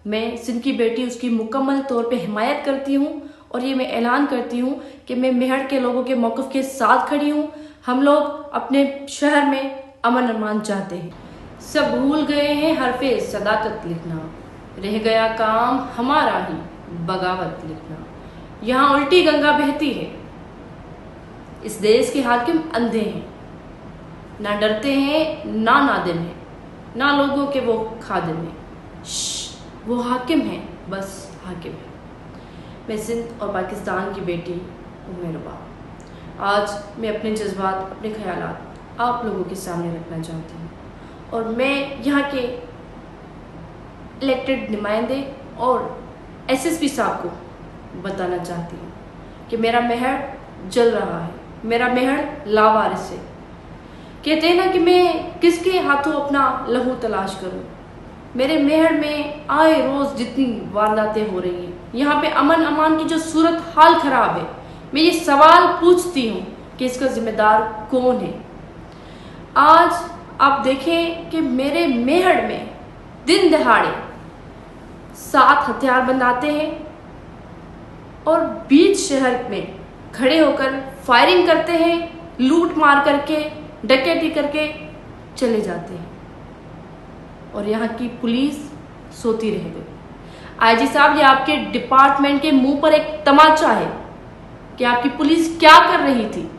मैं सिंध की बेटी उसकी मुकम्मल तौर पे हिमायत करती हूँ और ये मैं ऐलान करती हूँ कि मैं मेहर के लोगों के मौक़िफ़ के साथ खड़ी हूँ। हम लोग अपने शहर में अमन अमान चाहते हैं। सब भूल गए हैं हरफ़े सदाकत लिखना, रह गया काम हमारा ही बगावत लिखना। यहाँ उल्टी गंगा बहती है, इस देश के हाकिम अंधे हैं, ना डरते हैं ना नादिम हैं, ना लोगों के वो खादिम हैं। वो हाकिम हैं, बस हाकिम हैं। मैं सिंध और पाकिस्तान की बेटी उमेरबा, आज मैं अपने जज्बात, अपने ख्यालात आप लोगों के सामने रखना चाहती हूँ और मैं यहाँ के इलेक्टेड नुमाइंदे और एसएसपी साहब को बताना चाहती हूँ कि मेरा मेहर जल रहा है, मेरा मेहर लावारिस है। कहते हैं ना कि मैं किसके हाथों अपना लहू तलाश करूँ। मेरे मेहर में आए रोज़ जितनी वारदातें हो रही हैं, यहाँ पे अमन अमान की जो सूरत हाल ख़राब है, मैं ये सवाल पूछती हूँ कि इसका जिम्मेदार कौन है। आज आप देखें कि मेरे मेहर में दिन दहाड़े 7 हथियारबंद आते हैं और बीच शहर में खड़े होकर फायरिंग करते हैं, लूट मार करके, डकैती करके चले जाते हैं और यहाँ की पुलिस सोती रह गई। आईजी साहब, ये आपके डिपार्टमेंट के मुंह पर एक तमाचा है कि आपकी पुलिस क्या कर रही थी।